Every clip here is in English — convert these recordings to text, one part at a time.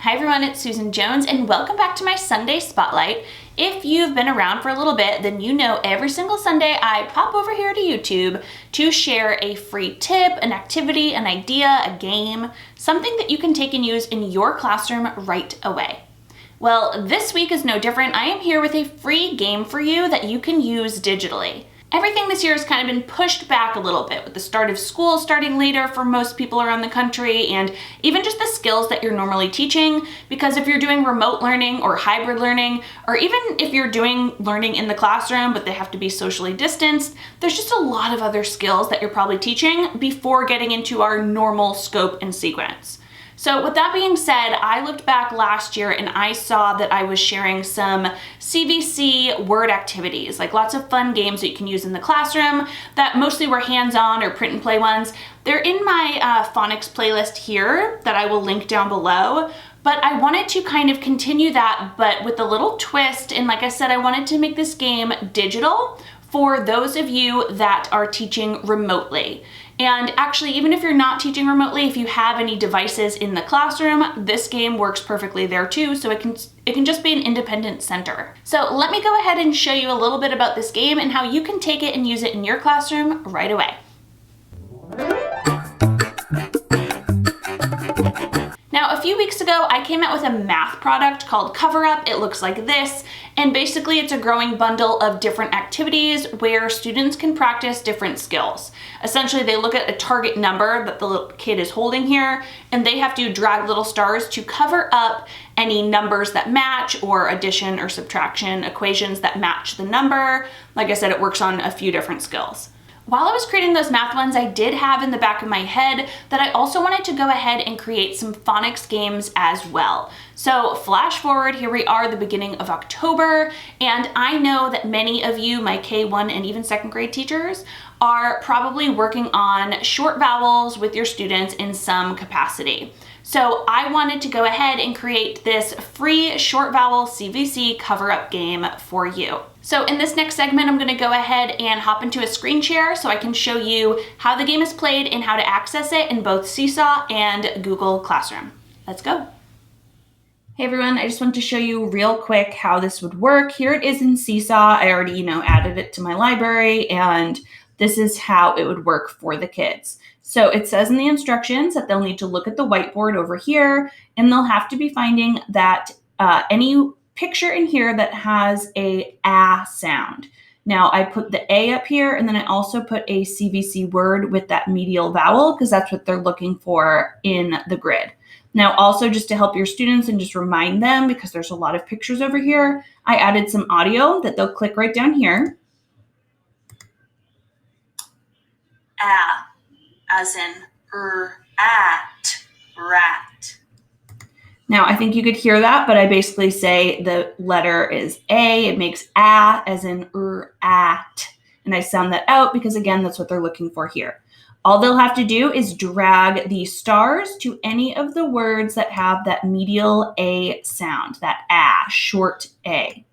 Hi everyone, it's Susan Jones and welcome back to my Sunday Spotlight. If you've been around for a little bit, then you know every single Sunday I pop over here to YouTube to share a free tip, an activity, an idea, a game, something that you can take and use in your classroom right away. Well, this week is no different. I am here with a free game for you that you can use digitally. Everything this year has kind of been pushed back a little bit with the start of school starting later for most people around the country, and even just the skills that you're normally teaching, because if you're doing remote learning or hybrid learning, or even if you're doing learning in the classroom but they have to be socially distanced, there's just a lot of other skills that you're probably teaching before getting into our normal scope and sequence. So with that being said, I looked back last year and I saw that I was sharing some CVC word activities, like lots of fun games that you can use in the classroom that mostly were hands-on or print and play ones. They're in my phonics playlist here that I will link down below. But I wanted to kind of continue that, but with a little twist. And like I said, I wanted to make this game digital for those of you that are teaching remotely. And actually, even if you're not teaching remotely, if you have any devices in the classroom, this game works perfectly there too, so it can just be an independent center. So let me go ahead and show you a little bit about this game and how you can take it and use it in your classroom right away. Now, a few weeks ago, I came out with a math product called Cover Up. It looks like this, and basically it's a growing bundle of different activities where students can practice different skills. Essentially, they look at a target number that the little kid is holding here, and they have to drag little stars to cover up any numbers that match, or addition or subtraction equations that match the number. Like I said, it works on a few different skills. While I was creating those math ones, I did have in the back of my head that I also wanted to go ahead and create some phonics games as well. So flash forward, here we are, the beginning of October, and I know that many of you, my K1 and even second grade teachers, are probably working on short vowels with your students in some capacity. So I wanted to go ahead and create this free short vowel CVC cover-up game for you. So in this next segment, I'm gonna go ahead and hop into a screen share so I can show you how the game is played and how to access it in both Seesaw and Google Classroom. Let's go. Hey everyone, I just wanted to show you real quick how this would work. Here it is in Seesaw. I already, added it to my library, and this is how it would work for the kids. So it says in the instructions that they'll need to look at the whiteboard over here, and they'll have to be finding that any picture in here that has a sound. Now I put the A up here, and then I also put a CVC word with that medial vowel because that's what they're looking for in the grid. Now also, just to help your students and just remind them, because there's a lot of pictures over here, I added some audio that they'll click right down here. As in at, rat. Now, I think you could hear that, but I basically say the letter is A. It makes as in at. And I sound that out because, again, that's what they're looking for here. All they'll have to do is drag the stars to any of the words that have that medial A sound, that short A.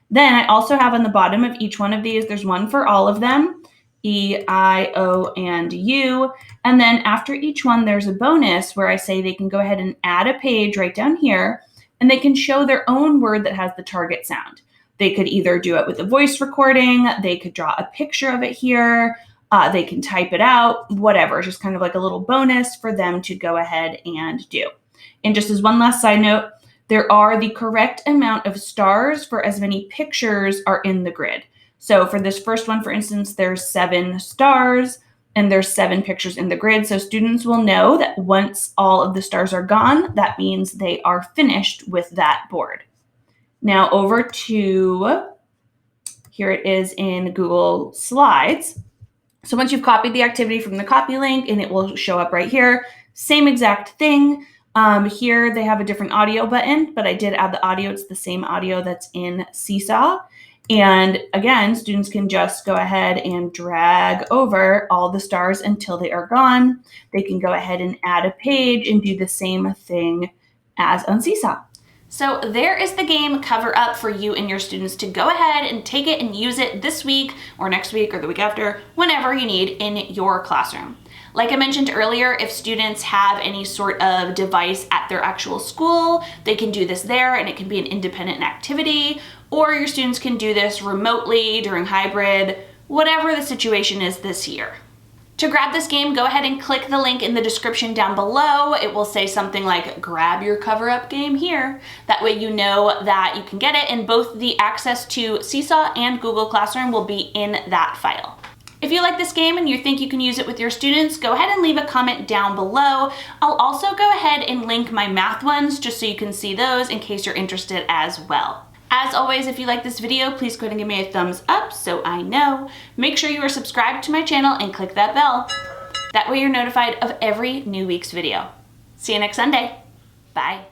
Then I also have on the bottom of each one of these, there's one for all of them, E, I, O, and U. And then after each one, there's a bonus where I say they can go ahead and add a page right down here, and they can show their own word that has the target sound. They could either do it with a voice recording, they could draw a picture of it here, they can type it out, whatever, just kind of like a little bonus for them to go ahead and do. And just as one last side note, there are the correct amount of stars for as many pictures are in the grid. So for this first one, for instance, there's 7 stars and there's 7 pictures in the grid. So students will know that once all of the stars are gone, that means they are finished with that board. Now over to, here it is in Google Slides. So once you've copied the activity from the copy link, and it will show up right here, same exact thing. Here they have a different audio button, but I did add the audio. It's the same audio that's in Seesaw. And again, students can just go ahead and drag over all the stars until they are gone. They can go ahead and add a page and do the same thing as on Seesaw. So there is the game Cover Up for you and your students to go ahead and take it and use it this week or next week or the week after, whenever you need in your classroom. Like I mentioned earlier, if students have any sort of device at their actual school, they can do this there and it can be an independent activity, or your students can do this remotely during hybrid, whatever the situation is this year. To grab this game, go ahead and click the link in the description down below. It will say something like, grab your cover-up game here. That way you know that you can get it, and both the access to Seesaw and Google Classroom will be in that file. If you like this game and you think you can use it with your students, go ahead and leave a comment down below. I'll also go ahead and link my math ones just so you can see those in case you're interested as well. As always, if you like this video, please go ahead and give me a thumbs up so I know. Make sure you are subscribed to my channel and click that bell. That way you're notified of every new week's video. See you next Sunday. Bye.